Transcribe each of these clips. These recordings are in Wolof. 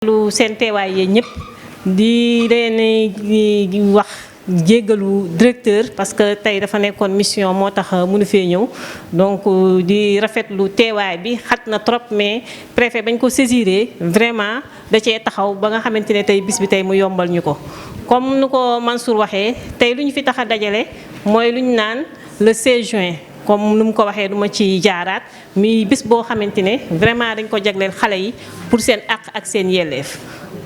lu seen teewaay yéen ñëpp di leen wax jéggalu directeur parce que tey dafa nekkoon mission moo tax mënu fee ñëw donc di rafetlu teewaay bi xat na trop mais préfet bañ ko saisiré vraiment da cee taxaw ba nga xamante ne tey bis bi tey mu yombal ñu ko. comme nu ko Mansour waxee tey lu ñu fi tax a dajale mooy lu ñu naan le 16 juin. comme nu mu ko waxee duma ci jaaraat mi bis boo xamante ne vraiment dañ ko jagleel xale yi pour seen àq ak seen yelleef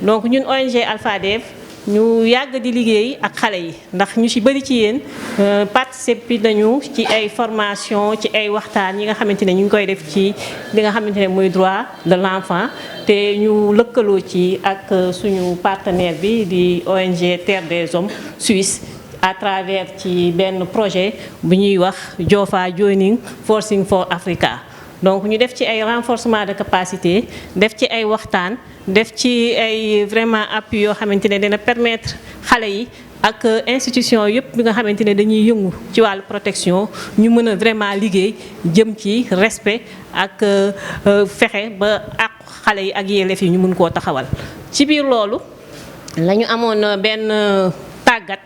donc ñun ONG Alphadev ñu yàgg di liggéey ak xale yi ndax ñu ci bëri ci yéen participer nañu ci ay formation ci ay waxtaan yi nga xamante ne ñu ngi koy def ci li nga xamante ne muy droit de l'enfant te ñu lëkkaloo ci ak suñu partenaire bi di ONG Terre des Hommes Suisse à travers ci benn projet bu ñuy wax Jofa Joining Forcing for Africa donc ñu def ci ay renforcement de capacité def ci ay waxtaan def ci ay vraiment appui yoo xamante ne dina permettre xale yi ak institution yëpp bi nga xamante ne dañuy yëngu ci wàllu protection ñu mën a vraiment liggéey jëm ci respect ak fexe ba ak xale yi ak yelleef yi ñu mën koo taxawal. ci biir loolu la ñu amoon benn tàggat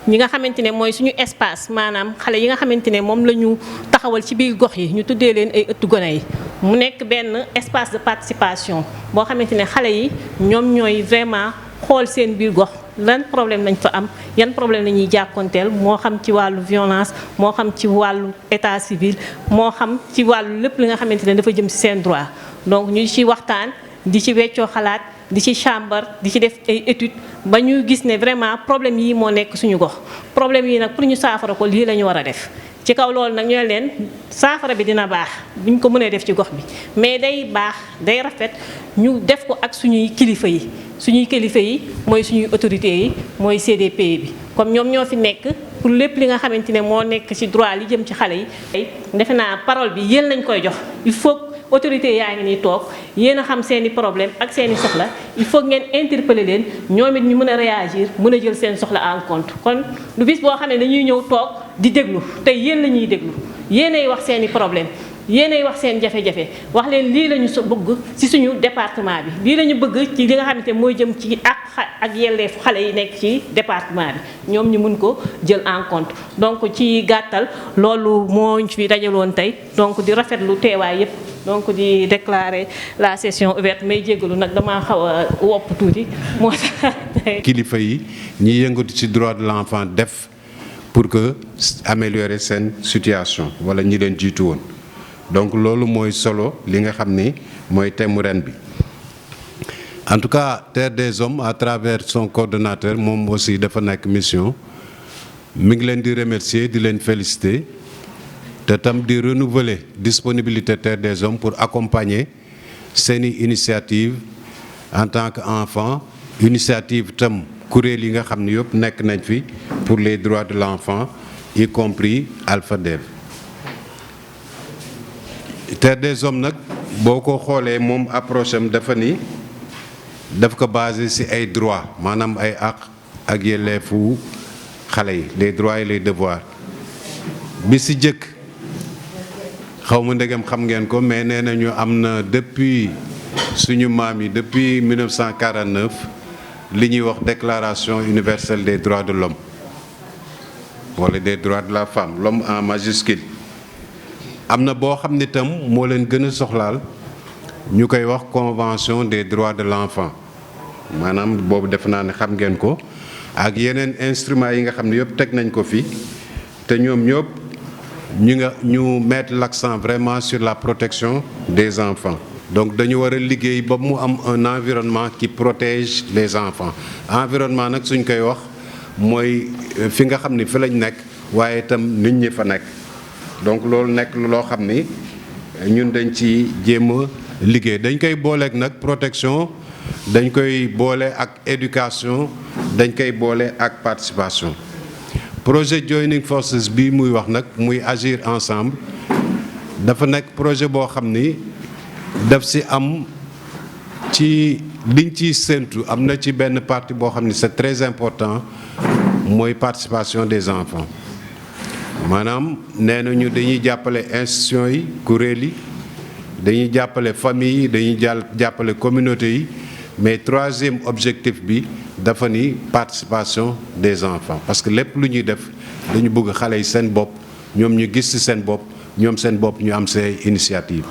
ñi nga xamante ne mooy suñu espace maanaam xale yi nga xamante ne moom la ñu taxawal ci biir gox yi ñu tuddee leen ay ëttu gone yi mu nekk benn espace de participation boo xamante ne xale yi ñoom ñooy vraiment xool seen biir gox lan problème lañ fa am yan problème la ñuy jàkkoonteel moo xam ci wàllu violence moo xam ci wàllu état civil moo xam ci wàllu lépp li nga xamante ne dafa jëm ci seen droit donc ñu ci waxtaan di ci weccoo xalaat di ci càmbar di ci def ay études ba ñu gis ne vraiment problème yi moo nekk suñu gox problème yi nag pour ñu saafara ko lii la ñu war a def ci kaw loolu nag ñoo leen saafara bi dina baax buñ ko mënee def ci gox bi mais day baax day rafet ñu def ko ak suñuy kilifa yi mooy suñuy autorités yi mooy CDP bi comme ñoom ñoo fi nekk pour lépp li nga xamante ne moo nekk ci droit li jëm ci xale yi defe naa parole bi yéen lañ koy jox il faut autorité yaa ngi nii toog yéen a xam seeni problème ak seeni soxla il faut ngeen interpeller leen ñoom it ñu mën a réagir mën a jël seen soxla en compte kon lu bis boo xam ne dañuy ñëw toog di déglu tey yéen la ñuy déglu yéenay wax seeni problème yéenay wax seen jafe-jafe wax leen lii la ñu bëgg ci suñu département bi lii la ñu bëgg ci li nga xamante mooy jëm ci ak yelleefu xale yi nekk ci département bi ñoom ñu mun ko jël en compte donc ci gàttal loolu moo ñu fi dajaloon tey donc di rafetlu teewaay yépp donc di déclarer la session ouverte may jéggalu nag damaa xaw a wopp tuuti moo tax kilifa yi ñi yëngatu ci droit de l'enfant def pour que améliorer seen situation wala ñi leen jiitu woon donc loolu mooy solo li nga xam ni mooy thème ren bi en tout cas Terre des Hommes à travers son coordonnateur moom aussi dafa nekk mission mi ngi leen di remercier di leen féliciter te tam di renouveler disponibilité Terre des Hommes pour accompagner seeni initiative en tant qu'enfant initiative tam kuréel yi nga xam ni yëpp nekk nañ fi pour les droits de l'enfant y compris Alphadev. Terre des Hommes nag boo ko xoolee moom approche am dafa ni daf ko basé ci ay droits maanaam ay àq ak yelleefu xale yi les droits et les devoirs bi ci jëkk xaw ma ndegam xam ngeen ko mais nee nañu am na depuis suñu maam yi depuis 1949 li ñuy wax déclaration universelle des droits de l'homme wala des droits de la femme l'homme en majuscule am na boo xam ne tam moo leen gën a soxlaal ñu koy wax convention des droits de l'enfant maanaam boobu def naa ne xam ngeen ko ak yeneen instruments yi nga xam ne yëpp teg nañ ko fi te ñoom ñëpp ñu mettre l'accent vraiment sur la protection des enfants donc dañu war a liggéey ba mu am un environnement qui protège les enfants environnement nag suñ koy wax mooy fi nga xam ni fi lañ nekk waaye itam nit ñi fa nekk donc loolu nekk loo xam ni ñun dañ ci jéem a liggéey dañ koy booleek nag protection dañ koy boole ak éducation dañ koy boole ak participation projet Joining Forces bi muy wax nag muy agir ensemble dafa nekk projet boo xam ni daf ci am ci liñ ciy séentu am na ci benn partie boo xam ni c'est très important mooy participation des enfants maanaam nee nañu dañuy jàppale institutions yi kuréel yi dañuy jàppale famille yi dañuy jàppale communauté yi mais troisième objectif bi dafa ni participation des enfants parce que lépp lu ñuy def dañu bëgg xale yi seen bopp ñoom ñu gis ci seen bopp ñoom seen bopp ñu am say initiative